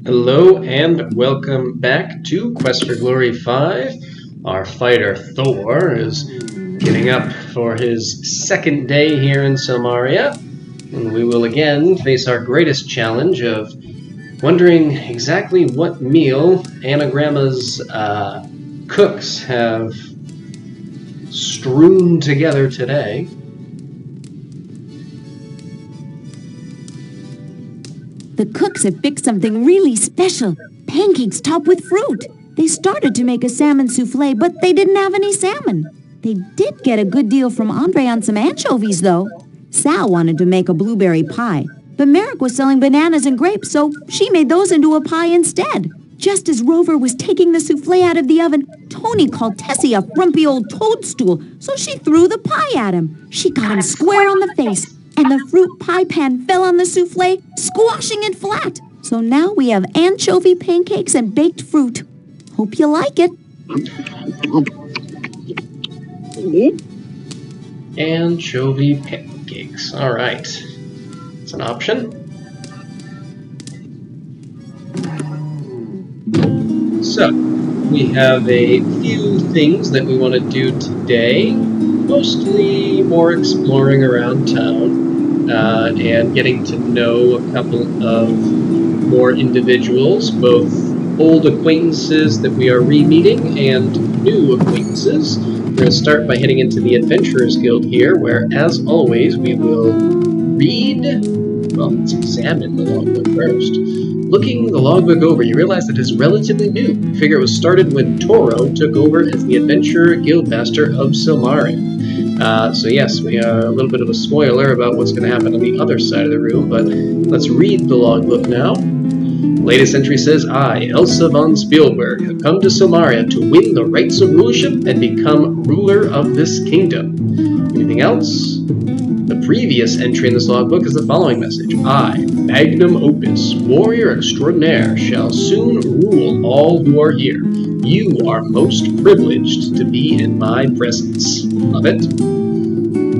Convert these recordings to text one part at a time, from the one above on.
Hello and welcome back to Quest for Glory 5. Our fighter Thor is getting up for his second day here in Somaria, and we will again face our greatest challenge of wondering exactly what meal Anagramma's cooks have strewn together today. The cooks have fixed something really special. Pancakes topped with fruit. They started to make a salmon souffle, but they didn't have any salmon. They did get a good deal from Andre on some anchovies, though. Sal wanted to make a blueberry pie, but Merrick was selling bananas and grapes, so she made those into a pie instead. Just as Rover was taking the souffle out of the oven, Tony called Tessie a frumpy old toadstool, so she threw the pie at him. She got him square on the face, and the fruit pie pan fell on the souffle, squashing it flat. So now we have anchovy pancakes and baked fruit. Hope you like it. Anchovy pancakes. All right. It's an option. So, we have a few things that we want to do today. Mostly more exploring around town and getting to know a couple of more individuals, both old acquaintances that we are re-meeting and new acquaintances. We're going to start by heading into the Adventurers Guild here, where, as always, we will let's examine the logbook first. Looking the logbook over, you realize that it's relatively new. You figure it was started when Toro took over as the Adventurer Guildmaster of Somaria. So yes, we are a little bit of a spoiler about what's going to happen on the other side of the room, but let's read the logbook now. Latest entry says, I, Elsa von Spielberg, have come to Somaria to win the rights of rulership and become ruler of this kingdom. Anything else? The previous entry in this logbook is the following message. I, Magnum Opus, warrior extraordinaire, shall soon rule all who are here. You are most privileged to be in my presence. Love it.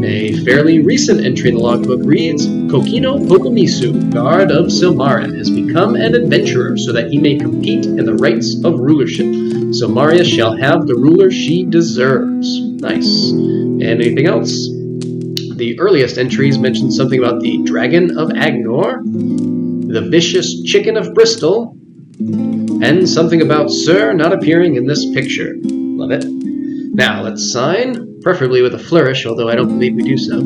A fairly recent entry in the logbook reads, Kokino Pokomisu, guard of Somaria, has become an adventurer so that he may compete in the rights of rulership. Somaria shall have the ruler she deserves. Nice. And anything else? The earliest entries mention something about the Dragon of Agnor, the Vicious Chicken of Bristol, and something about Sir not appearing in this picture. Love it. Now, let's sign, preferably with a flourish, although I don't believe we do so.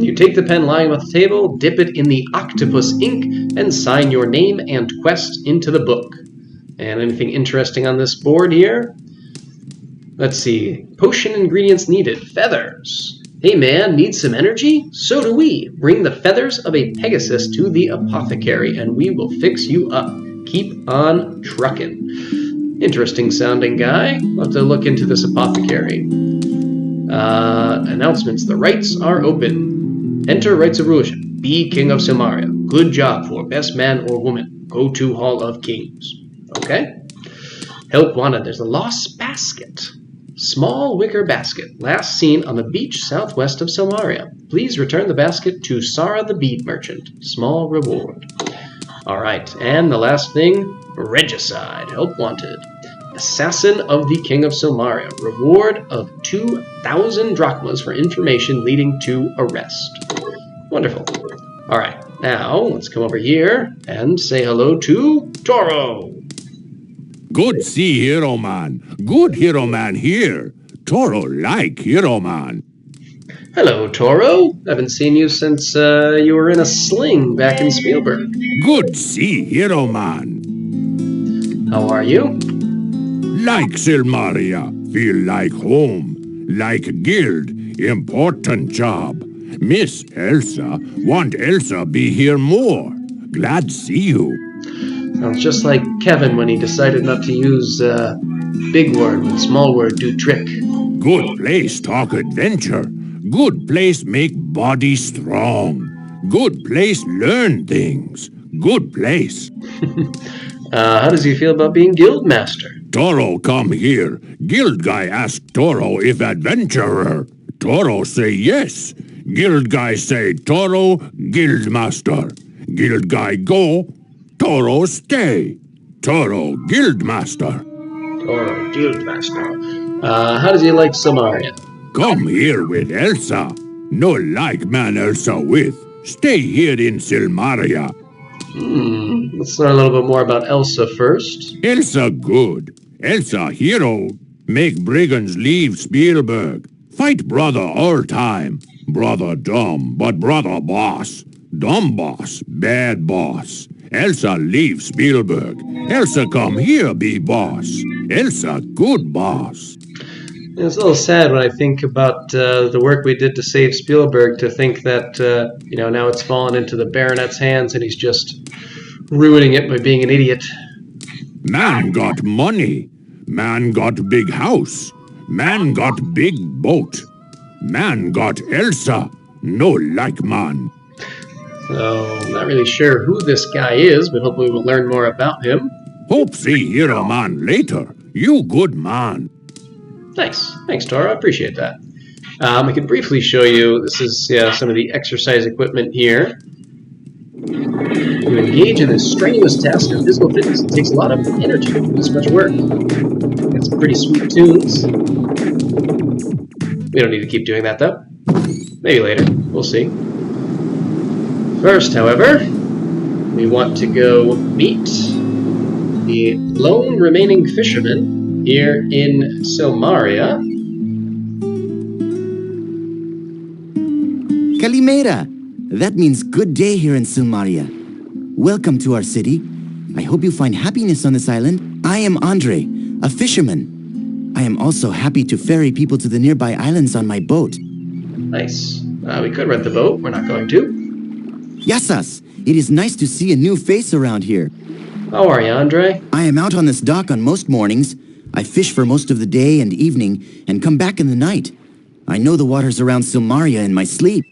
You take the pen lying on the table, dip it in the octopus ink, and sign your name and quest into the book. And anything interesting on this board here? Let's see. Potion ingredients needed. Feathers. Hey man, need some energy? So do we. Bring the feathers of a Pegasus to the apothecary and we will fix you up. Keep on truckin'. Interesting sounding guy. We'll have to look into this apothecary. Announcements. The rights are open. Enter rights of rulership. Be king of Somaria. Good job for best man or woman. Go to Hall of Kings. Okay. Help wanted. There's a lost basket. Small wicker basket, last seen on the beach southwest of Somaria. Please return the basket to Sara the bead merchant. Small reward. Alright, and the last thing, regicide, help wanted. Assassin of the King of Somaria. Reward of 2,000 drachmas for information leading to arrest. Wonderful. Alright, now let's come over here and say hello to Toro. Good see Hero Man. Good Hero Man here. Toro like Hero Man. Hello, Toro. Haven't seen you since you were in a sling back in Spielberg. Good see Hero Man. How are you? Like Silmaria. Feel like home. Like guild. Important job. Miss Elsa. Want Elsa be here more. Glad see you. Sounds just like Kevin when he decided not to use big word when small word do trick. Good place talk adventure. Good place make body strong. Good place learn things. Good place. How does he feel about being guildmaster? Toro come here. Guild guy ask Toro if adventurer. Toro say yes. Guild guy say Toro guildmaster. Guild guy go, Toro stay. Toro Guildmaster. Or Guildmaster. How does he like Samaria? Come here with Elsa. No like man Elsa with. Stay here in Silmaria. Let's learn a little bit more about Elsa first. Elsa good. Elsa hero. Make brigands leave Spielberg. Fight brother all time. Brother dumb, but brother boss. Dumb boss, bad boss. Elsa leave Spielberg. Elsa come here be boss. Elsa good boss. It's a little sad when I think about the work we did to save Spielberg to think that, now it's fallen into the baronet's hands and he's just ruining it by being an idiot. Man got money. Man got big house. Man got big boat. Man got Elsa. No like man. So, I'm not really sure who this guy is, but hopefully we'll learn more about him. Hope see hero man later. You good man. Nice. Thanks, Thor. I appreciate that. I can briefly show you, this is some of the exercise equipment here. To engage in this strenuous task of physical fitness, it takes a lot of energy to do this much work. Got some pretty sweet tunes. We don't need to keep doing that, though. Maybe later. We'll see. First, however, we want to go meet the lone remaining fisherman here in Silmaria. Kalimera! That means good day here in Silmaria. Welcome to our city. I hope you find happiness on this island. I am Andre, a fisherman. I am also happy to ferry people to the nearby islands on my boat. Nice. We could rent the boat. We're not going to. Yasas! It is nice to see a new face around here. How are you, Andre? I am out on this dock on most mornings. I fish for most of the day and evening and come back in the night. I know the waters around Silmaria in my sleep.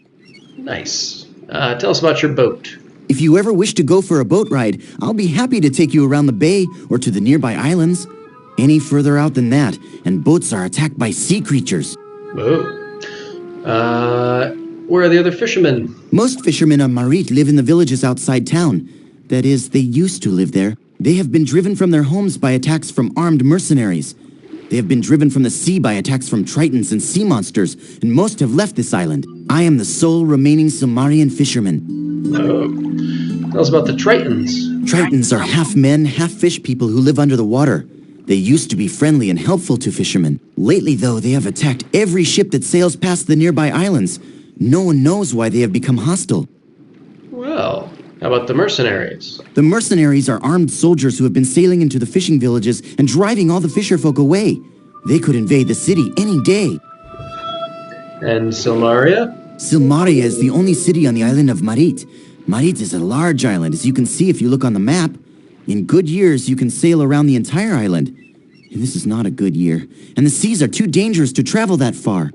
Nice. Tell us about your boat. If you ever wish to go for a boat ride, I'll be happy to take you around the bay or to the nearby islands. Any further out than that, and boats are attacked by sea creatures. Whoa. Where are the other fishermen? Most fishermen on Marit live in the villages outside town. That is, they used to live there. They have been driven from their homes by attacks from armed mercenaries. They have been driven from the sea by attacks from tritons and sea monsters, and most have left this island. I am the sole remaining Silmarian fisherman. Oh. Tell us about the Tritons. Tritons are half men, half fish people who live under the water. They used to be friendly and helpful to fishermen. Lately, though, they have attacked every ship that sails past the nearby islands. No one knows why they have become hostile. Well, how about the mercenaries? The mercenaries are armed soldiers who have been sailing into the fishing villages and driving all the fisherfolk away. They could invade the city any day. And Silmaria? Silmaria is the only city on the island of Marit. Marit is a large island, as you can see if you look on the map. In good years, you can sail around the entire island. And this is not a good year, and the seas are too dangerous to travel that far.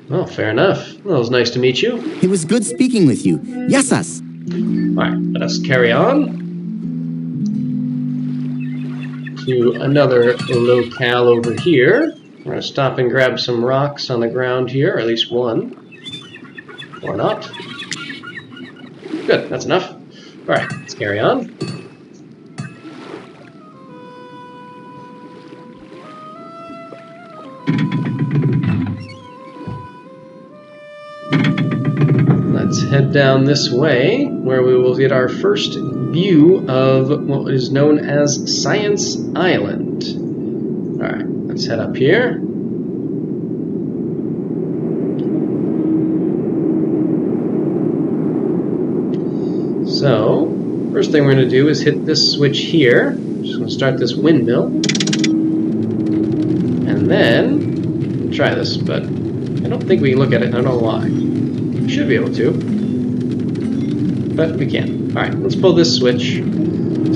Well, fair enough. Well, it was nice to meet you. It was good speaking with you. Yasas! Alright, let us carry on to another locale over here. We're going to stop and grab some rocks on the ground here, or at least one. Or not. Good, that's enough. Alright, let's carry on. Let's head down this way, where we will get our first view of what is known as Science Island. Alright, let's head up here. So, first thing we're going to do is hit this switch here. Just going to start this windmill. And then, try this, but I don't think we can look at it, I don't know why. We should be able to, but we can't. Alright, let's pull this switch.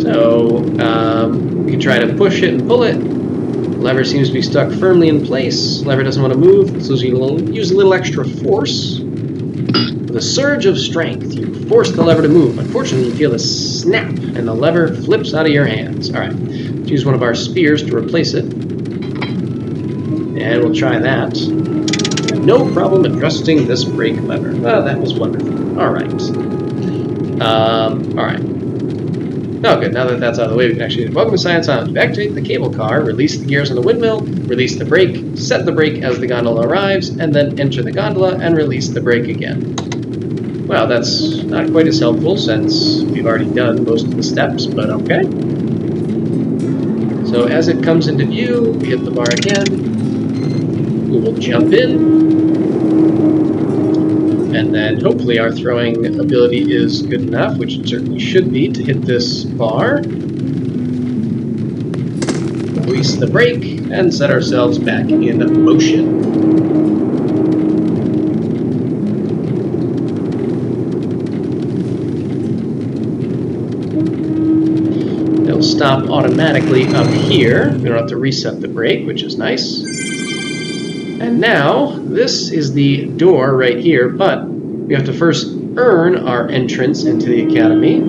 So, we can try to push it and pull it. The lever seems to be stuck firmly in place. The lever doesn't want to move, so you use a little extra force. With a surge of strength, you force the lever to move. Unfortunately, you feel a snap, and the lever flips out of your hands. Alright, let's use one of our spears to replace it. And we'll try that. No problem adjusting this brake lever. Well, that was wonderful. Alright. Alright. Oh, good. Now that that's out of the way, we can actually welcome to Science Island. Activate the cable car, release the gears on the windmill, release the brake, set the brake as the gondola arrives, and then enter the gondola and release the brake again. Well, that's not quite as helpful since we've already done most of the steps, but okay. So as it comes into view, we hit the bar again. We will jump in. And then hopefully our throwing ability is good enough, which it certainly should be, to hit this bar. Release the brake, and set ourselves back in motion. It'll stop automatically up here. We don't have to reset the brake, which is nice. And now, this is the door right here, but we have to first earn our entrance into the Academy.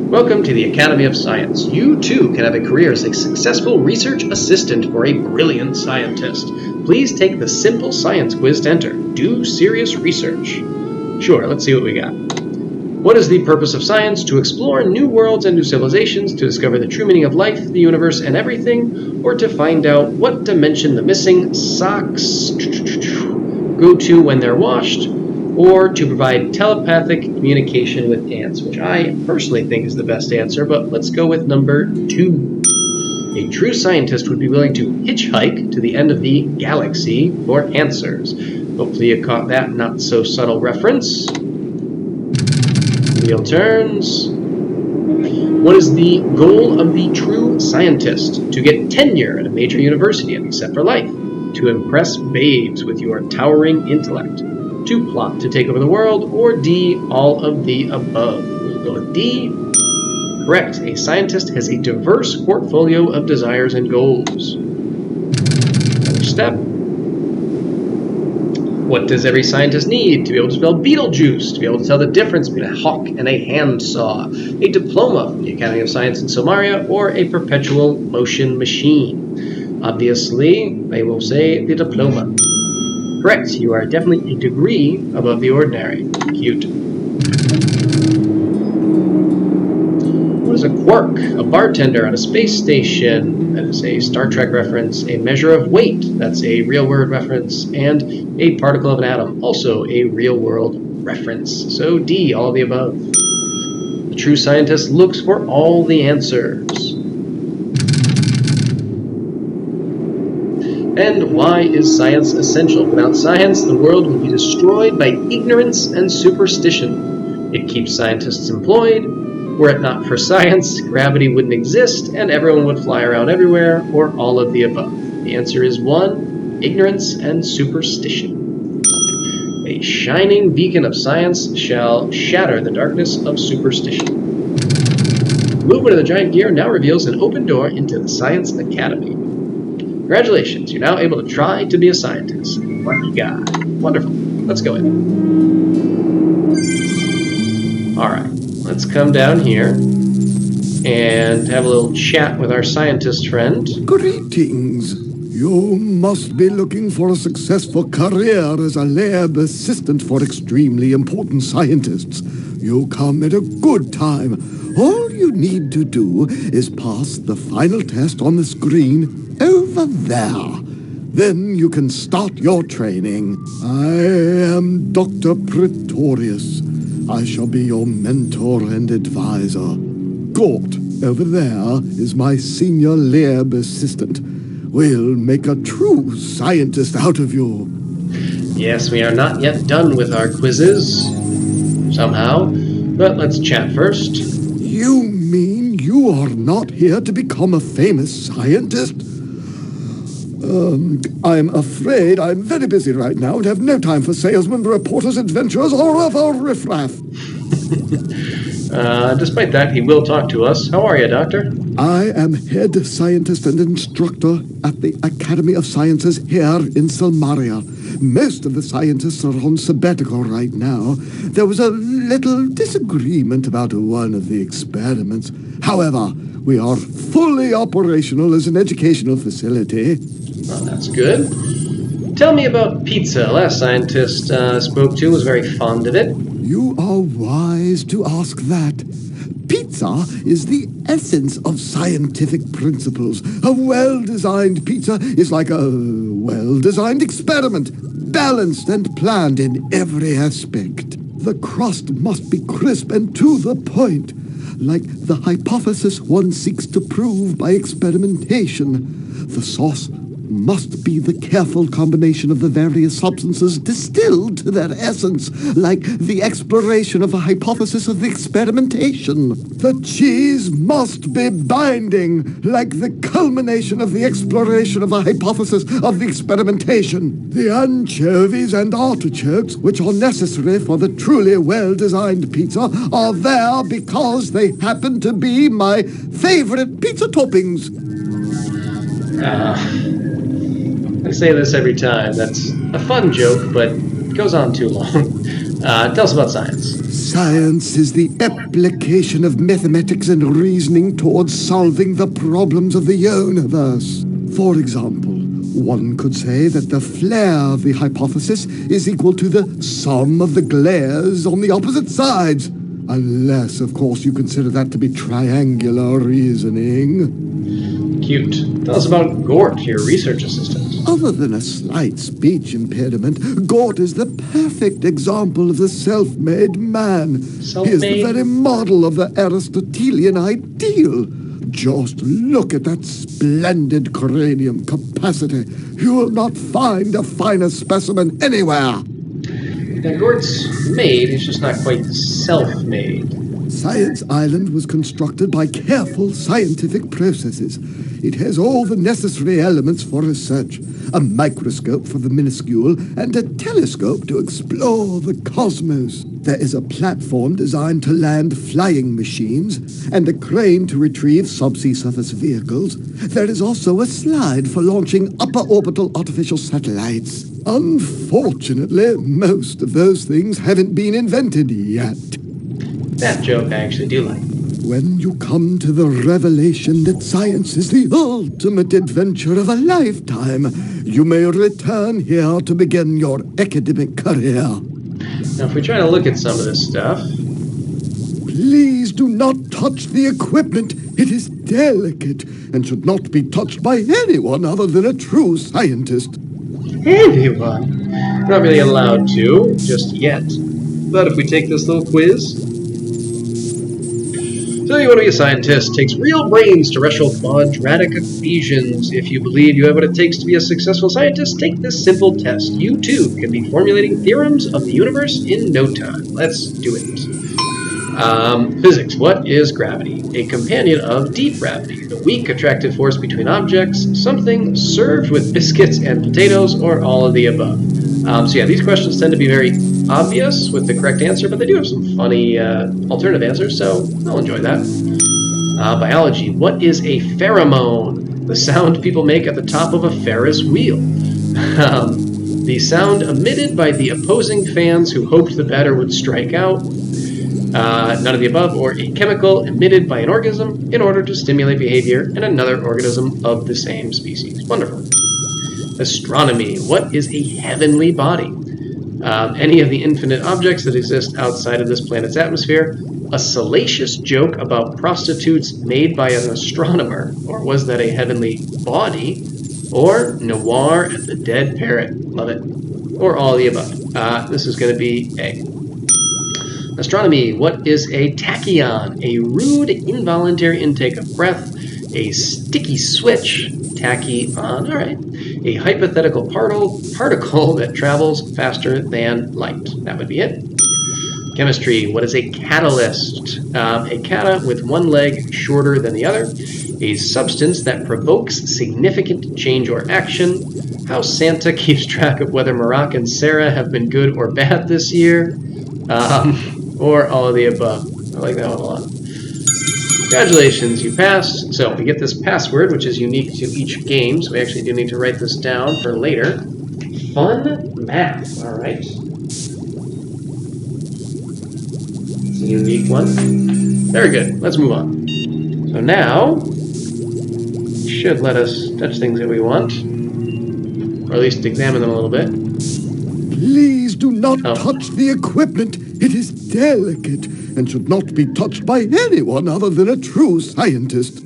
Welcome to the Academy of Science. You too can have a career as a successful research assistant for a brilliant scientist. Please take the simple science quiz to enter. Do serious research. Sure, let's see what we got. What is the purpose of science? To explore new worlds and new civilizations, to discover the true meaning of life, the universe, and everything, or to find out what dimension the missing socks go to when they're washed, or to provide telepathic communication with ants, which I personally think is the best answer, but let's go with number 2. A true scientist would be willing to hitchhike to the end of the galaxy for answers. Hopefully you caught that not-so-subtle reference. Wheel turns. What is the goal of the true scientist? To get tenure at a major university and be set for life. To impress babes with your towering intellect. To plot to take over the world. Or D, all of the above. We'll go with D. Correct. A scientist has a diverse portfolio of desires and goals. Another step. What does every scientist need? To be able to spell Beetlejuice, to be able to tell the difference between a hawk and a handsaw, a diploma from the Academy of Science in Somaria, or a perpetual motion machine. Obviously, I will say the diploma. Correct, you are definitely a degree above the ordinary. Cute. What is a quark? A bartender on a space station. That is a Star Trek reference. A measure of weight. That's a real-world reference. And a particle of an atom. Also a real-world reference. So D, all of the above. The true scientist looks for all the answers. And why is science essential? Without science, the world would be destroyed by ignorance and superstition. It keeps scientists employed. Were it not for science, gravity wouldn't exist, and everyone would fly around everywhere, or all of the above. The answer is 1, ignorance and superstition. A shining beacon of science shall shatter the darkness of superstition. Movement of the giant gear now reveals an open door into the Science Academy. Congratulations, you're now able to try to be a scientist. Lucky guy. Wonderful. Let's go in. Alright. Let's come down here and have a little chat with our scientist friend. Greetings. You must be looking for a successful career as a lab assistant for extremely important scientists. You come at a good time. All you need to do is pass the final test on the screen over there. Then you can start your training. I am Dr. Pretorius. I shall be your mentor and advisor. Gort, over there, is my senior lab assistant. We'll make a true scientist out of you. Yes, we are not yet done with our quizzes, somehow, but let's chat first. You mean you are not here to become a famous scientist? I'm afraid I'm very busy right now and have no time for salesmen, reporters, adventurers, or other riffraff. Despite that, he will talk to us. How are you, Doctor? I am head scientist and instructor at the Academy of Sciences here in Somaria. Most of the scientists are on sabbatical right now. There was a little disagreement about one of the experiments. However, we are fully operational as an educational facility. Well, that's good. Tell me about pizza. Last scientist spoke to was very fond of it. You are wise to ask that. Pizza is the essence of scientific principles. A well-designed pizza is like a well-designed experiment, balanced and planned in every aspect. The crust must be crisp and to the point, like the hypothesis one seeks to prove by experimentation. The sauce must be the careful combination of the various substances distilled to their essence, like the exploration of a hypothesis of the experimentation. The cheese must be binding, like the culmination of the exploration of a hypothesis of the experimentation. The anchovies and artichokes, which are necessary for the truly well-designed pizza, are there because they happen to be my favorite pizza toppings. I say this every time. That's a fun joke, but it goes on too long. Tell us about science. Science is the application of mathematics and reasoning towards solving the problems of the universe. For example, one could say that the flare of the hypothesis is equal to the sum of the glares on the opposite sides. Unless, of course, you consider that to be triangular reasoning. Cute. Tell us about Gort, your research assistant. Other than a slight speech impediment, Gort is the perfect example of the self-made man. He is the very model of the Aristotelian ideal. Just look at that splendid cranium capacity. You will not find a finer specimen anywhere. Now, Gort's made, he's just not quite self-made. Science Island was constructed by careful scientific processes. It has all the necessary elements for research. A microscope for the minuscule and a telescope to explore the cosmos. There is a platform designed to land flying machines and a crane to retrieve subsea surface vehicles. There is also a slide for launching upper orbital artificial satellites. Unfortunately, most of those things haven't been invented yet. That joke I actually do like. When you come to the revelation that science is the ultimate adventure of a lifetime, you may return here to begin your academic career. Now, if we try to look at some of this stuff... Please do not touch the equipment. It is delicate and should not be touched by anyone other than a true scientist. Anyone? Not really allowed to, just yet. But if we take this little quiz... So you want to be a scientist. Takes real brains to wrestle quadratic equations. If you believe you have what it takes to be a successful scientist, take this simple test. You too can be formulating theorems of the universe in no time. Let's do it. Physics. What is gravity? A companion of deep gravity. The weak attractive force between objects. Something served with biscuits and potatoes, or all of the above. So yeah, these questions tend to be very obvious with the correct answer, but they do have some funny alternative answers, so I'll enjoy that. Biology. What is a pheromone? The sound people make at the top of a Ferris wheel. The sound emitted by the opposing fans who hoped the batter would strike out. None of the above, or a chemical emitted by an organism in order to stimulate behavior in another organism of the same species. Wonderful. Astronomy. What is a heavenly body? Any of the infinite objects that exist outside of this planet's atmosphere. A salacious joke about prostitutes made by an astronomer. Or was that a heavenly body? Or noir at the dead parrot. Love it. Or all of the above. This is going to be A. Astronomy. What is a tachyon? A rude, involuntary intake of breath. A sticky switch. Tachyon. All right. A hypothetical particle that travels faster than light. That would be it. Chemistry. What is a catalyst? A kata with one leg shorter than the other. A substance that provokes significant change or action. How Santa keeps track of whether Marak and Sarah have been good or bad this year. Or all of the above. I like that one a lot. Congratulations, you passed. So we get this password, which is unique to each game, so we actually do need to write this down for later. Fun math, all right. It's a unique one. Very good, let's move on. So now, it should let us touch things that we want, or at least examine them a little bit. Please do not touch the equipment. It is delicate and should not be touched by anyone other than a true scientist.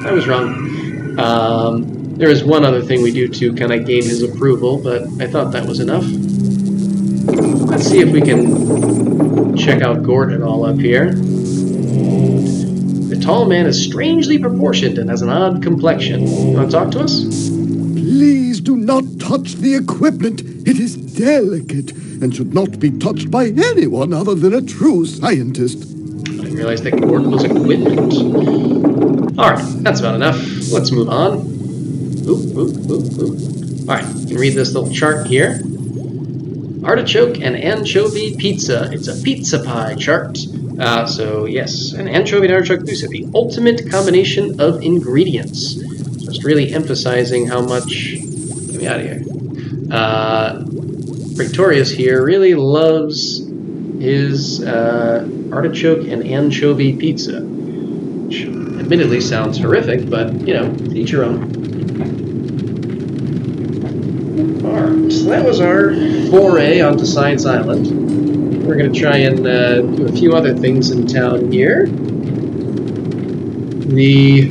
I was wrong. There is one other thing we do to kind of gain his approval, but I thought that was enough. Let's see if we can check out Gordon all up here. The tall man is strangely proportioned and has an odd complexion. You want to talk to us? Please do not touch the equipment. It is delicate and should not be touched by anyone other than a true scientist. I didn't realize that Gordon was equipment. Alright, that's about enough. Let's move on. Alright, you can read this little chart here. Artichoke and anchovy pizza. It's a pizza pie chart. So yes, an anchovy and artichoke pizza, the ultimate combination of ingredients. Just really emphasizing how much... Get me out of here. Victorious here really loves his artichoke and anchovy pizza. Which admittedly sounds horrific, but, you know, each your own. Alright, so that was our foray onto Science Island. We're going to try and do a few other things in town here. The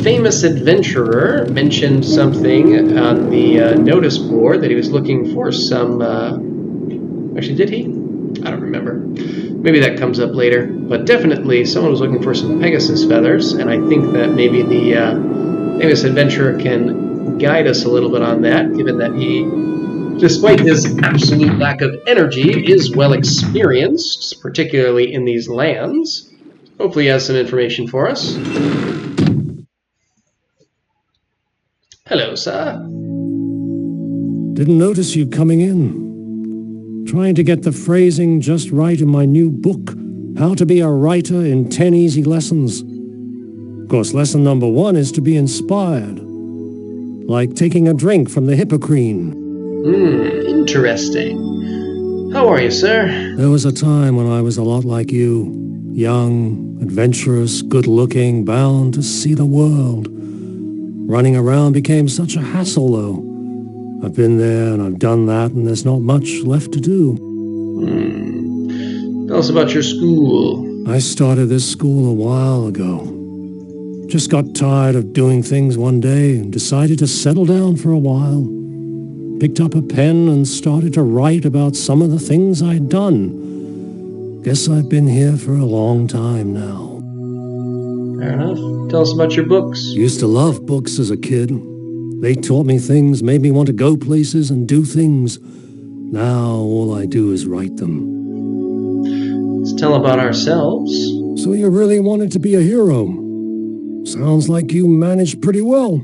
famous adventurer mentioned something on the notice board that he was looking for some... Actually, did he? I don't remember. Maybe that comes up later. But definitely, someone was looking for some Pegasus feathers, and I think that maybe the famous adventurer can guide us a little bit on that, given that he, despite his absolute lack of energy, is well experienced, particularly in these lands. Hopefully he has some information for us. Hello, sir. Didn't notice you coming in. Trying to get the phrasing just right in my new book, How to Be a Writer in 10 Easy Lessons. Of course, lesson number 1 is to be inspired. Like taking a drink from the Hippocrene. Interesting. How are you, sir? There was a time when I was a lot like you. Young, adventurous, good-looking, bound to see the world. Running around became such a hassle, though. I've been there and I've done that, and there's not much left to do. Tell us about your school. I started this school a while ago. Just got tired of doing things one day and decided to settle down for a while. Picked up a pen and started to write about some of the things I'd done. Guess I've been here for a long time now. Fair enough. Tell us about your books. Used to love books as a kid. They taught me things, made me want to go places and do things. Now all I do is write them. Let's tell about ourselves. So you really wanted to be a hero? Sounds like you managed pretty well.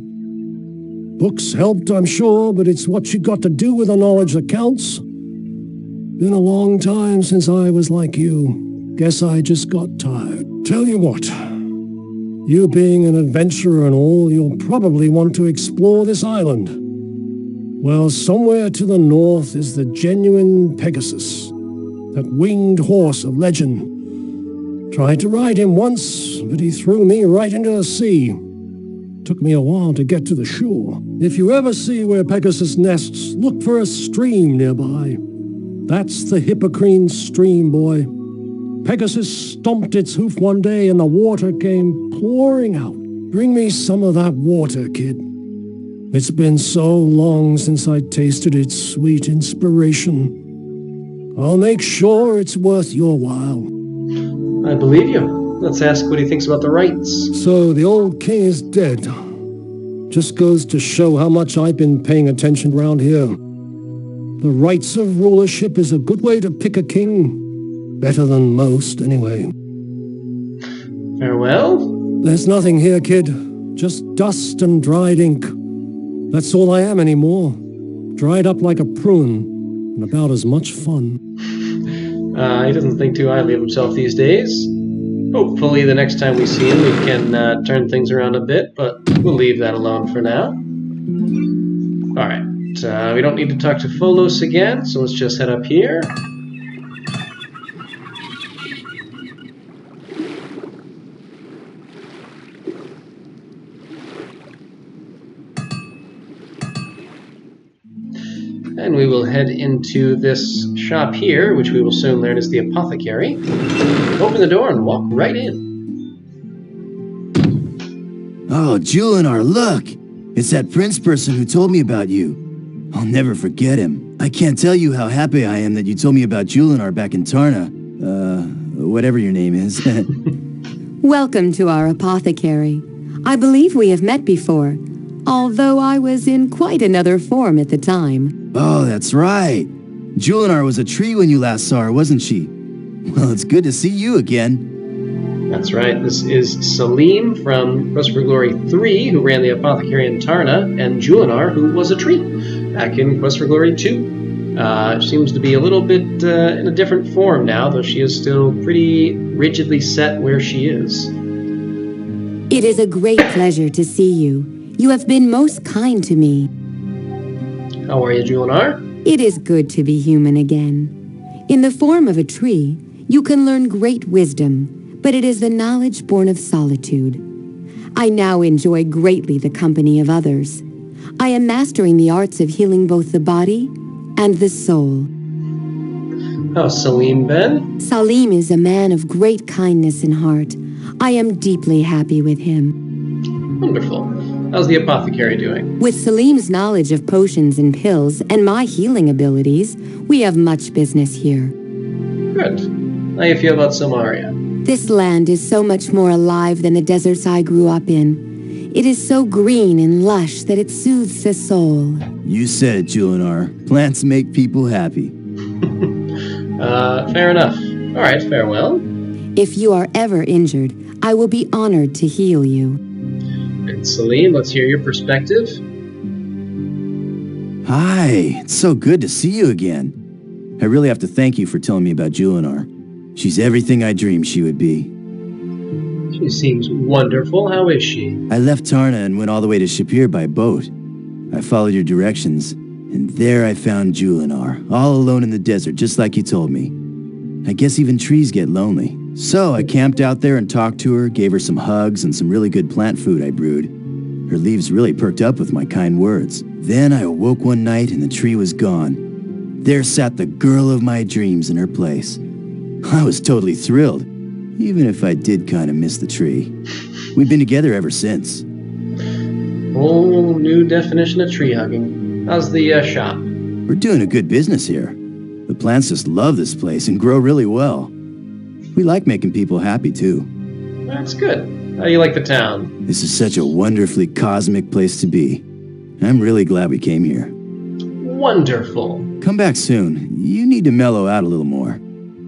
Books helped, I'm sure, but it's what you got to do with the knowledge that counts. Been a long time since I was like you. Guess I just got tired. Tell you what, you being an adventurer and all, you'll probably want to explore this island. Well, somewhere to the north is the genuine Pegasus, that winged horse of legend. Tried to ride him once, but he threw me right into the sea. Took me a while to get to the shore. If you ever see where Pegasus nests, look for a stream nearby. That's the Hippocrene stream, boy. Pegasus stomped its hoof one day and the water came pouring out. Bring me some of that water, kid. It's been so long since I tasted its sweet inspiration. I'll make sure it's worth your while. I believe you. Let's ask what he thinks about the rights. So the old king is dead. Just goes to show how much I've been paying attention around here. The rights of rulership is a good way to pick a king. Better than most, anyway. Farewell? There's nothing here, kid. Just dust and dried ink. That's all I am anymore. Dried up like a prune, and about as much fun. He doesn't think too highly of himself these days. Hopefully the next time we see him we can turn things around a bit, but we'll leave that alone for now. Alright, we don't need to talk to Folos again, so let's just head up here. And we will head into this shop here, which we will soon learn is the apothecary. Open the door and walk right in. Oh, Julinar, look! It's that prince person who told me about you. I'll never forget him. I can't tell you how happy I am that you told me about Julinar back in Tarna. Whatever your name is. Welcome to our apothecary. I believe we have met before, although I was in quite another form at the time. Oh, that's right. Julinar was a tree when you last saw her, wasn't she? Well, it's good to see you again. That's right. This is Salim from Quest for Glory 3, who ran the apothecary in Tarna, and Julinar, who was a tree back in Quest for Glory 2. Seems to be a little bit in a different form now, though she is still pretty rigidly set where she is. It is a great pleasure to see you. You have been most kind to me. How are you, Julinar? It is good to be human again. In the form of a tree, you can learn great wisdom, but it is the knowledge born of solitude. I now enjoy greatly the company of others. I am mastering the arts of healing both the body and the soul. How's Salim been? Salim is a man of great kindness and heart. I am deeply happy with him. Wonderful. How's the apothecary doing? With Salim's knowledge of potions and pills and my healing abilities, we have much business here. Good. How do you feel about Somaria? This land is so much more alive than the deserts I grew up in. It is so green and lush that it soothes the soul. You said it, Julinar. Plants make people happy. Fair enough. All right, farewell. If you are ever injured, I will be honored to heal you. And Salim, let's hear your perspective. Hi, it's so good to see you again. I really have to thank you for telling me about Julinar. She's everything I dreamed she would be. She seems wonderful. How is she? I left Tarna and went all the way to Shapir by boat. I followed your directions, and there I found Julinar, all alone in the desert, just like you told me. I guess even trees get lonely. So I camped out there and talked to her, gave her some hugs and some really good plant food I brewed. Her leaves really perked up with my kind words. Then I awoke one night and the tree was gone. There sat the girl of my dreams in her place. I was totally thrilled, even if I did kind of miss the tree. We've been together ever since. Whole new definition of tree hugging. How's the shop? We're doing a good business here. The plants just love this place and grow really well. We like making people happy, too. That's good. How do you like the town? This is such a wonderfully cosmic place to be. I'm really glad we came here. Wonderful. Come back soon. You need to mellow out a little more.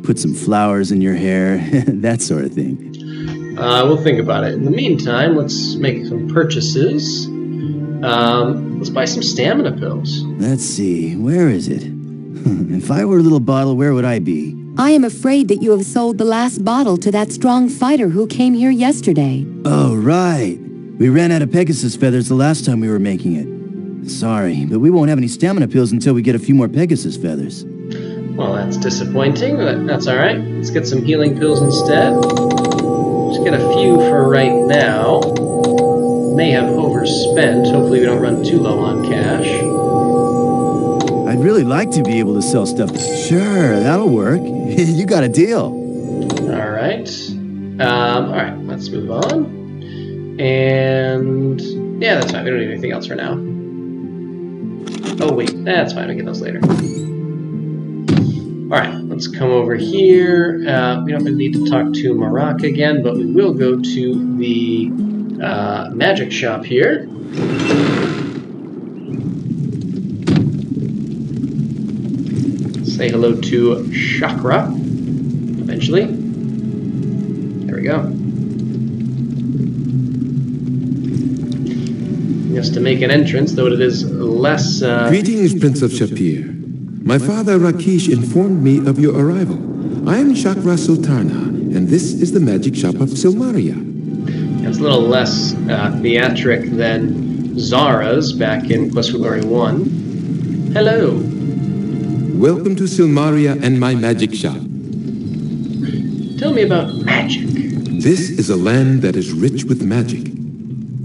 Put some flowers in your hair, that sort of thing. We'll think about it. In the meantime, let's make some purchases. Let's buy some stamina pills. Let's see, where is it? If I were a little bottle, where would I be? I am afraid that you have sold the last bottle to that strong fighter who came here yesterday. Oh, right. We ran out of Pegasus feathers the last time we were making it. Sorry, but we won't have any stamina pills until we get a few more Pegasus feathers. Well, that's disappointing, but that's all right. Let's get some healing pills instead. Just get a few for right now. May have overspent. Hopefully we don't run too low on cash. I'd really like to be able to sell stuff. Sure, that'll work. You got a deal. All right. All right, let's move on. And yeah, that's fine. We don't need anything else for now. Oh, wait. That's fine. We'll get those later. All right, let's come over here. We don't really need to talk to Marak again, but we will go to the magic shop here. Say hello to Chakra, eventually. There we go. Just to make an entrance, though it is less... Greetings, Prince of Shapir. My father Rakesh informed me of your arrival. I am Chakra Sultana, and this is the magic shop of Silmaria. It's a little less theatric than Zara's back in Quest for Glory 1. Hello. Welcome to Silmaria and my magic shop. Tell me about magic. This is a land that is rich with magic.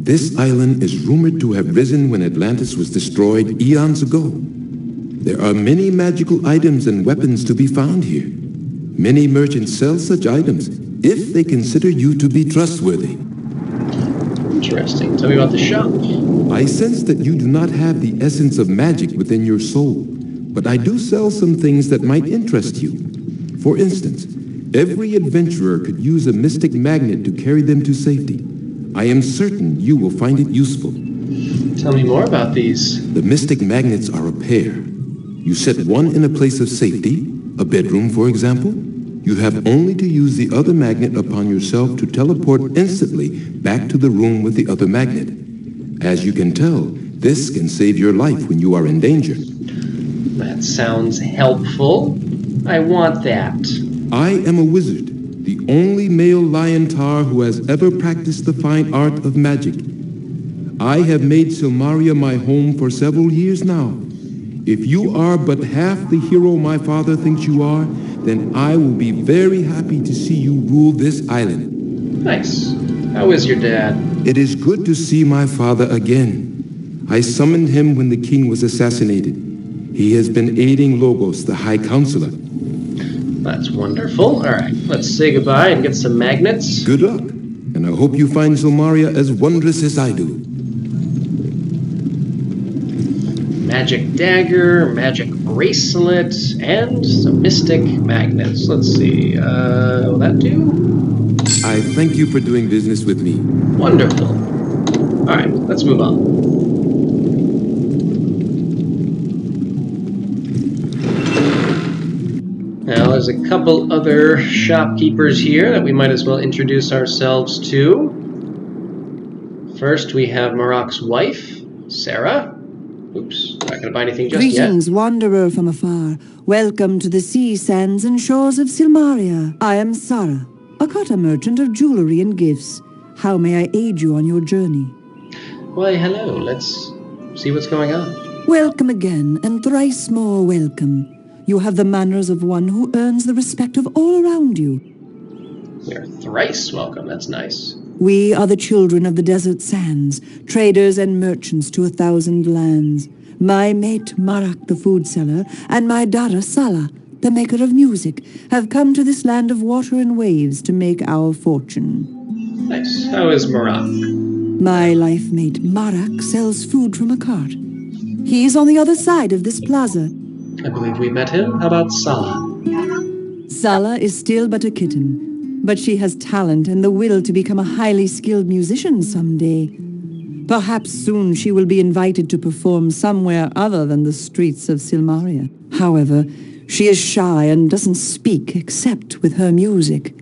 This island is rumored to have risen when Atlantis was destroyed eons ago. There are many magical items and weapons to be found here. Many merchants sell such items if they consider you to be trustworthy. Interesting. Tell me about the shop. I sense that you do not have the essence of magic within your soul, but I do sell some things that might interest you. For instance, every adventurer could use a mystic magnet to carry them to safety. I am certain you will find it useful. Tell me more about these. The mystic magnets are a pair. You set one in a place of safety, a bedroom for example. You have only to use the other magnet upon yourself to teleport instantly back to the room with the other magnet. As you can tell, this can save your life when you are in danger. That sounds helpful. I want that. I am a wizard, the only male lion tar who has ever practiced the fine art of magic. I have made Silmaria my home for several years now. If you are but half the hero my father thinks you are, then I will be very happy to see you rule this island. Nice. How is your dad? It is good to see my father again. I summoned him when the king was assassinated. He has been aiding Logos, the High Counselor. That's wonderful. All right, let's say goodbye and get some magnets. Good luck, and I hope you find Silmaria as wondrous as I do. Magic dagger, magic bracelet, and some mystic magnets. Let's see. Will that do? I thank you for doing business with me. Wonderful. All right, let's move on. Now, there's a couple other shopkeepers here that we might as well introduce ourselves to. First, we have Marok's wife, Sarah. Oops, not going to buy anything just Greetings, yet. wanderer from afar. Welcome to the sea, sands, and shores of Silmaria. I am Sarah, a Kata merchant of jewelry and gifts. How may I aid you on your journey? Why, hello. Let's see what's going on. Welcome again, and thrice more welcome. You have the manners of one who earns the respect of all around you. You're thrice welcome. That's nice. We are the children of the desert sands, traders and merchants to 1,000 lands. My mate Marak, the food seller, and my daughter Salah, the maker of music, have come to this land of water and waves to make our fortune. Nice. How is Marak? My life mate Marak sells food from a cart. He is on the other side of this plaza. I believe we met him. How about Salah? Salah is still but a kitten, but she has talent and the will to become a highly skilled musician someday. Perhaps soon she will be invited to perform somewhere other than the streets of Silmaria. However, she is shy and doesn't speak except with her music.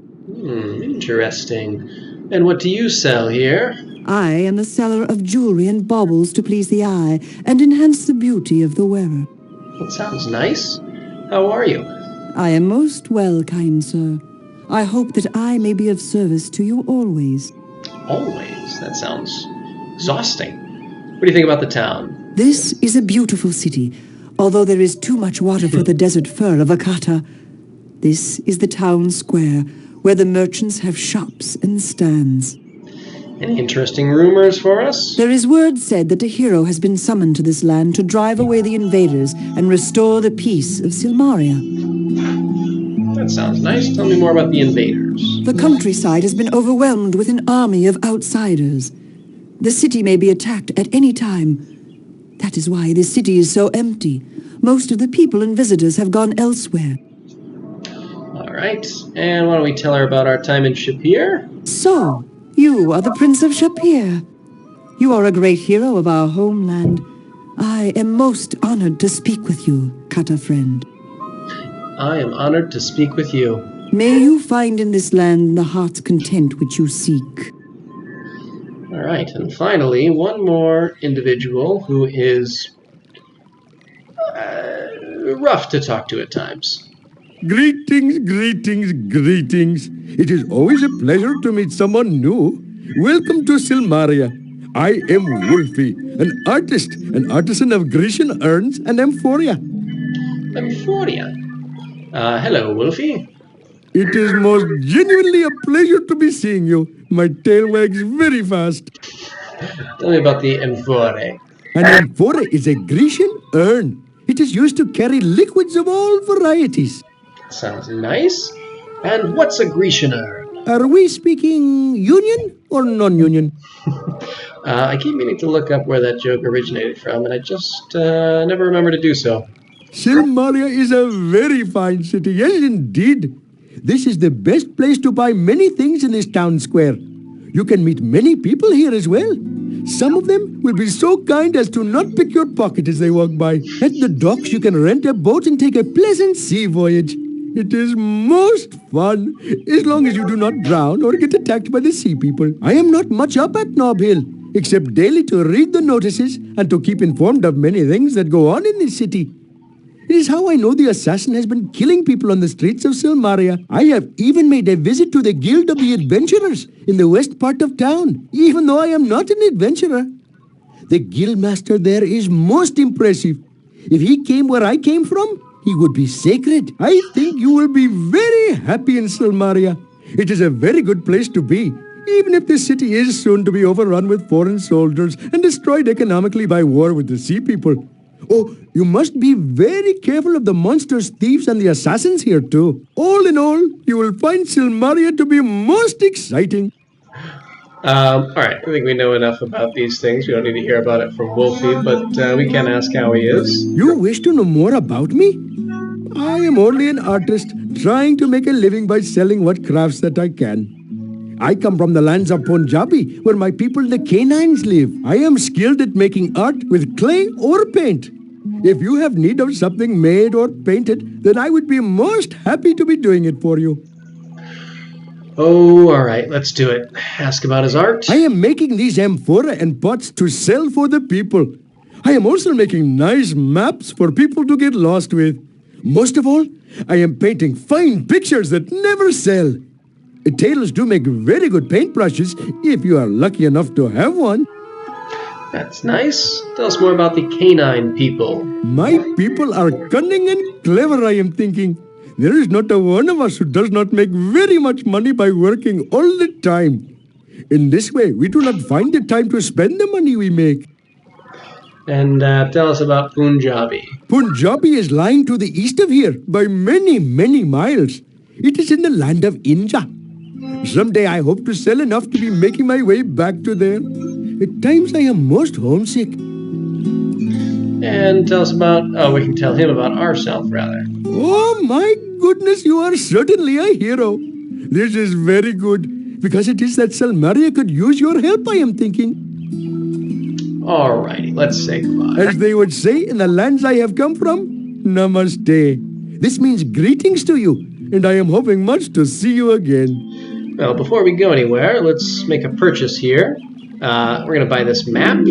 Interesting. And what do you sell here? I am the seller of jewelry and baubles to please the eye and enhance the beauty of the wearer. That sounds nice. How are you? I am most well, kind sir. I hope that I may be of service to you always. Always? That sounds exhausting. What do you think about the town? This is a beautiful city, although there is too much water for the desert fur of Akata. This is the town square, where the merchants have shops and stands. Any interesting rumors for us? There is word said that a hero has been summoned to this land to drive away the invaders and restore the peace of Silmaria. That sounds nice. Tell me more about the invaders. The countryside has been overwhelmed with an army of outsiders. The city may be attacked at any time. That is why this city is so empty. Most of the people and visitors have gone elsewhere. All right. And why don't we tell her about our time in Shapir? So, you are the Prince of Shapir. You are a great hero of our homeland. I am most honored to speak with you, Kata friend. I am honored to speak with you. May you find in this land the heart's content which you seek. All right. And finally, one more individual who is rough to talk to at times. Greetings, greetings, greetings. It is always a pleasure to meet someone new. Welcome to Silmaria. I am Wolfie, an artist, an artisan of Grecian urns and amphoria. Amphoria. Hello, Wolfie. It is most genuinely a pleasure to be seeing you. My tail wags very fast. Tell me about the amphore. An amphora is a Grecian urn. It is used to carry liquids of all varieties. Sounds nice. And what's a Grecianer? Are we speaking union or non-union? I keep meaning to look up where that joke originated from, and I just never remember to do so. Silmaria is a very fine city, yes indeed. This is the best place to buy many things in this town square. You can meet many people here as well. Some of them will be so kind as to not pick your pocket as they walk by. At the docks you can rent a boat and take a pleasant sea voyage. It is most fun, as long as you do not drown or get attacked by the sea people. I am not much up at Nob Hill, except daily to read the notices and to keep informed of many things that go on in this city. It is how I know the assassin has been killing people on the streets of Silmaria. I have even made a visit to the Guild of the Adventurers in the west part of town, even though I am not an adventurer. The guildmaster there is most impressive. If he came where I came from, he would be sacred. I think you will be very happy in Silmaria. It is a very good place to be, even if the city is soon to be overrun with foreign soldiers and destroyed economically by war with the sea people. Oh, you must be very careful of the monsters, thieves, and the assassins here too. All in all, you will find Silmaria to be most exciting. Alright, I think we know enough about these things. We don't need to hear about it from Wolfie, but we can ask how he is. You wish to know more about me? I am only an artist trying to make a living by selling what crafts that I can. I come from the lands of Punjabi, where my people the canines live. I am skilled at making art with clay or paint. If you have need of something made or painted, then I would be most happy to be doing it for you. Oh, alright, let's do it. Ask about his art. I am making these amphora and pots to sell for the people. I am also making nice maps for people to get lost with. Most of all, I am painting fine pictures that never sell. Tailors do make very good paintbrushes if you are lucky enough to have one. That's nice. Tell us more about the canine people. My people are cunning and clever, I am thinking. There is not a one of us who does not make very much money by working all the time. In this way, we do not find the time to spend the money we make. And tell us about Punjabi. Punjabi is lying to the east of here by many, many miles. It is in the land of India. Someday I hope to sell enough to be making my way back to there. At times I am most homesick. And tell us about, we can tell him about ourselves, rather. Oh my goodness, you are certainly a hero. This is very good, because it is that Silmaria could use your help, I am thinking. Alrighty, let's say goodbye. As they would say in the lands I have come from, Namaste. This means greetings to you, and I am hoping much to see you again. Well, before we go anywhere, let's make a purchase here. We're going to buy this map. I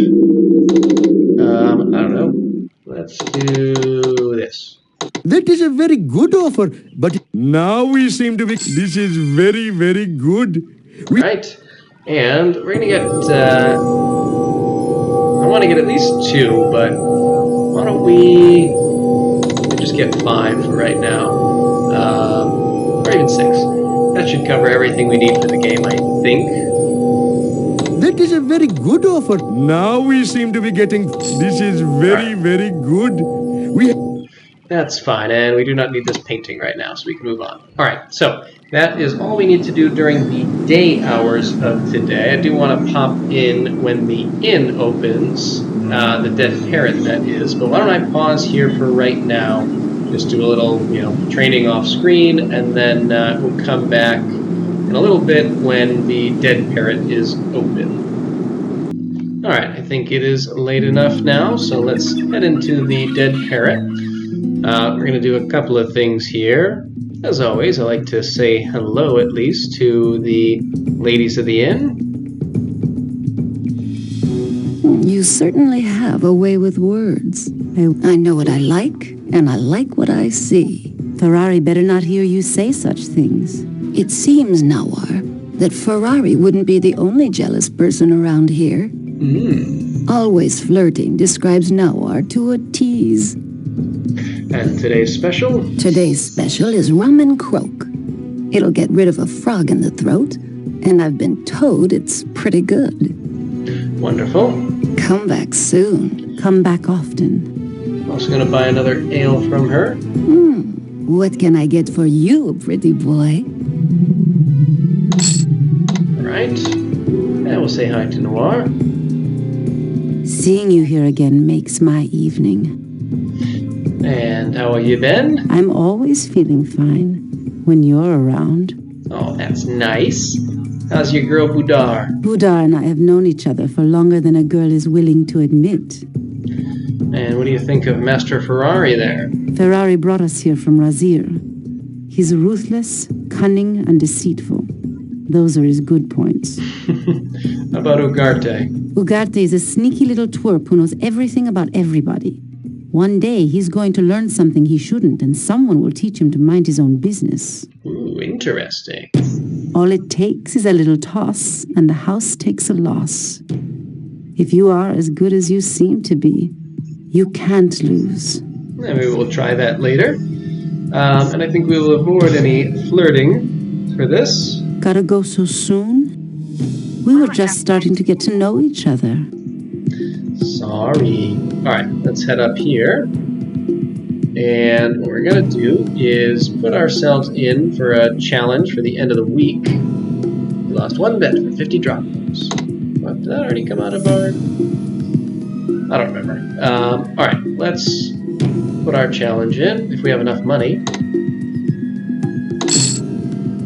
don't know. Let's do this. That is a very good offer, but now we seem to be... This is very, very good. Right. And we're going to get... I want to get at least 2, but why don't we just get 5 for right now. Or even 6. That should cover everything we need for the game, I think. That is a very good offer. Now we seem to be getting... This is very, very good. That's fine, and we do not need this painting right now, so we can move on. Alright, so that is all we need to do during the day hours of today. I do want to pop in when the inn opens, the Dead Parrot, that is. But why don't I pause here for right now, just do a little, training off screen, and then we'll come back in a little bit when the Dead Parrot is open. Alright, I think it is late enough now, so let's head into the Dead Parrot. We're going to do a couple of things here. As always, I like to say hello, at least, to the ladies of the inn. You certainly have a way with words. I know what I like, and I like what I see. Ferrari better not hear you say such things. It seems, Nawar, that Ferrari wouldn't be the only jealous person around here. Always flirting describes Nawar to a tease. And today's special? Today's special is rum and croak. It'll get rid of a frog in the throat, and I've been told it's pretty good. Wonderful. Come back soon. Come back often. Well, also going to buy another ale from her. What can I get for you, pretty boy? All right. And we'll say hi to Noir. Seeing you here again makes my evening. And how have you been? I'm always feeling fine when you're around. Oh, that's nice. How's your girl Budar? Budar and I have known each other for longer than a girl is willing to admit. And what do you think of Master Ferrari there? Ferrari brought us here from Razir. He's ruthless, cunning, and deceitful. Those are his good points. How about Ugarte? Ugarte is a sneaky little twerp who knows everything about everybody. One day, he's going to learn something he shouldn't, and someone will teach him to mind his own business. Ooh, interesting. All it takes is a little toss, and the house takes a loss. If you are as good as you seem to be, you can't lose. Maybe we'll try that later. And I think we will avoid any flirting for this. Gotta go so soon? We were just starting to get to know each other. Sorry. Alright, let's head up here. And what we're going to do is put ourselves in for a challenge for the end of the week. We lost one bet for 50 drachmas. What, did that already come out of our... I don't remember. Alright, let's put our challenge in if we have enough money.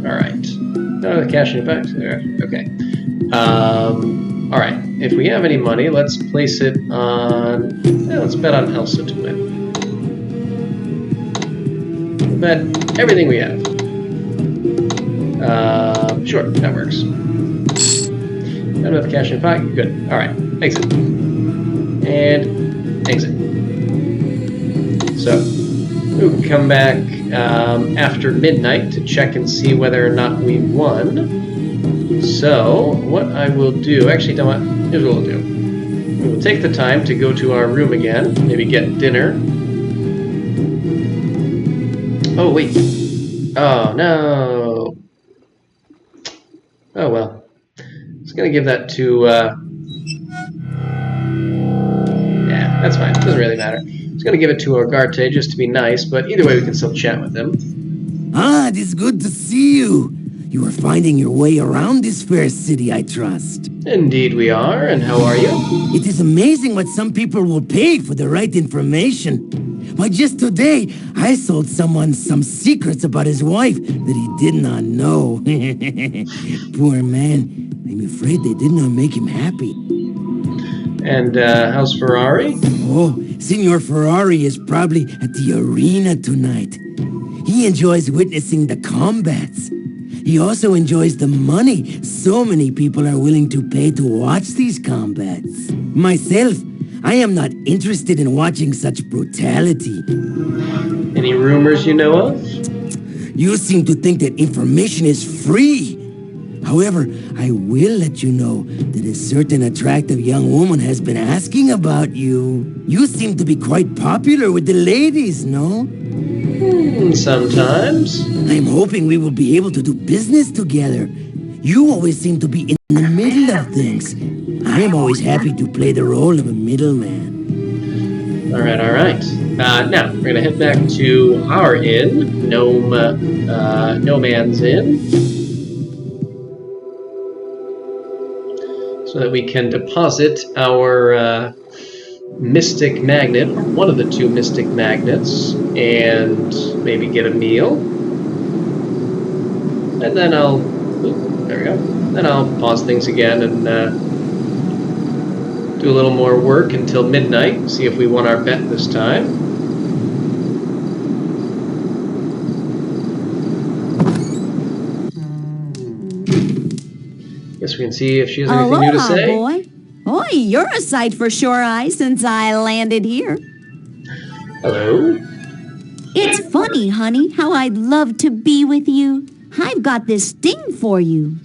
Alright. Oh, the cash in effect. There. Okay. Alright. If we have any money, let's place it on... let's bet on Elsa to win. We'll bet everything we have. Sure, that works. Not enough cash in pocket. Good. Alright. Exit. And exit. So, we'll come back after midnight to check and see whether or not we won. So, what I will do... Actually, you know what? Here's what we'll do. We will take the time to go to our room again. Maybe get dinner. Oh, wait. Oh, no. Oh, well. I was going to give that to... yeah, that's fine. Doesn't really matter. I was going to give it to Ugarte just to be nice, but either way we can still chat with him. Ah, it is good to see you. You are finding your way around this fair city, I trust. Indeed we are, and how are you? It is amazing what some people will pay for the right information. Why, just today, I sold someone some secrets about his wife that he did not know. Poor man. I'm afraid they did not make him happy. And, how's Ferrari? Oh, Signor Ferrari is probably at the arena tonight. He enjoys witnessing the combats. He also enjoys the money so many people are willing to pay to watch these combats. Myself, I am not interested in watching such brutality. Any rumors you know of? You seem to think that information is free. However, I will let you know that a certain attractive young woman has been asking about you. You seem to be quite popular with the ladies, no? Sometimes. I'm hoping we will be able to do business together. You always seem to be in the middle of things. I am always happy to play the role of a middleman. Alright, alright. Now, we're going to head back to our inn, No Man's Inn, so that we can deposit our mystic magnet, or one of the two mystic magnets, and maybe get a meal. And then I'll... Oop, there we go. Then I'll pause things again and do a little more work until midnight, see if we won our bet this time. Guess we can see if she has anything new to say. Boy. Boy, you're a sight for sore eyes since I landed here. Hello? It's funny, honey, how I'd love to be with you. I've got this thing for you.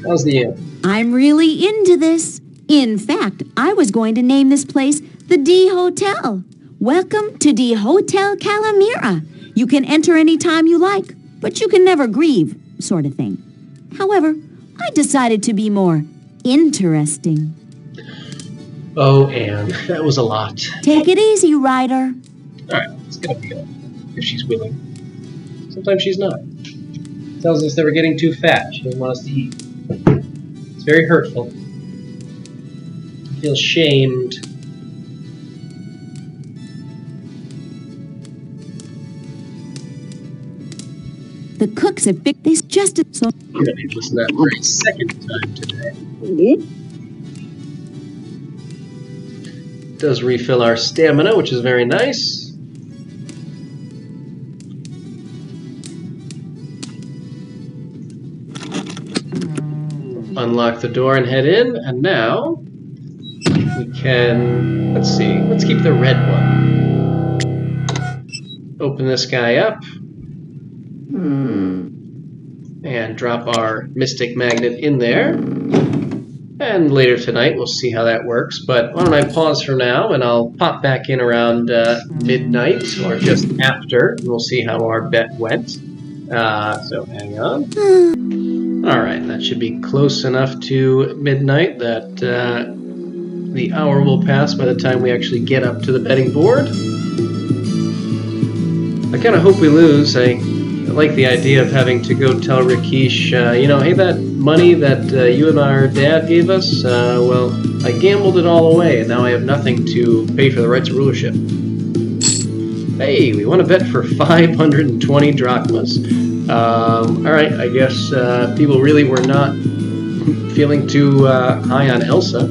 How's the inn? I'm really into this. In fact, I was going to name this place the D Hotel. Welcome to D Hotel Calamira. You can enter any time you like, but you can never grieve, sort of thing. However, I decided to be more interesting. Oh, Anne, that was a lot. Take it easy, Ryder. Alright, let's get a meal. If she's willing. Sometimes she's not. Tells us that we're getting too fat. She doesn't want us to eat. It's very hurtful. I feel shamed. The cooks have fixed this just as so. I'm going to need to listen to that for a second time today. Does refill our stamina, which is very nice. Unlock the door and head in, and now we can, let's see, let's keep the red one. Open this guy up and drop our mystic magnet in there. And later tonight we'll see how that works, but why don't I pause for now and I'll pop back in around midnight or just after, and we'll see how our bet went. So hang on. Alright, that should be close enough to midnight that the hour will pass by the time we actually get up to the betting board. I kind of hope we lose. I like the idea of having to go tell Rakesh, hey, that money that you and our dad gave us, well, I gambled it all away, and now I have nothing to pay for the rights of rulership. Hey, we want to bet for 520 drachmas. Alright, I guess people really were not feeling too high on Elsa.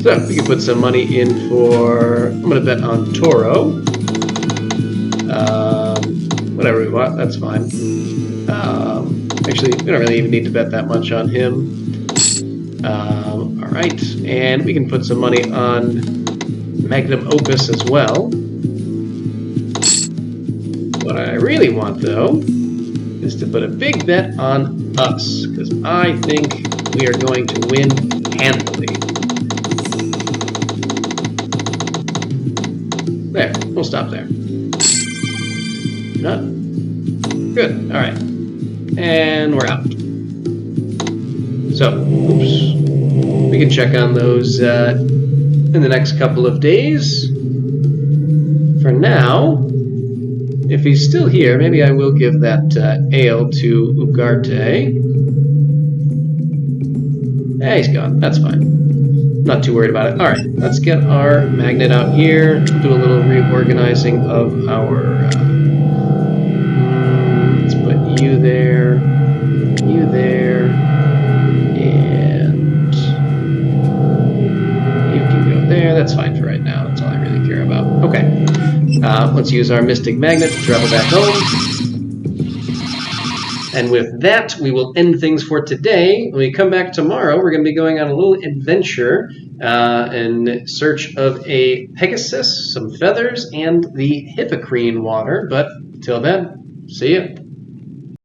So, we can put some money in for... I'm going to bet on Toro. Whatever we want, that's fine. Actually, we don't really even need to bet that much on him. Alright, and we can put some money on Magnum Opus as well. What I really want, though, is to put a big bet on us, because I think we are going to win handily. There, we'll stop there. Not good. All right, and we're out. So, oops, we can check on those in the next couple of days. For now, if he's still here, maybe I will give that ale to Ugarte. Yeah, he's gone. That's fine. Not too worried about it. All right, let's get our magnet out here. Do a little reorganizing of our. Let's put you there, and you can go there. That's fine for right now. That's all I really care about. Okay. Let's use our mystic magnet to travel back home. And with that, we will end things for today. When we come back tomorrow, we're going to be going on a little adventure in search of a Pegasus, some feathers, and the Hippocrene water. But till then, see ya.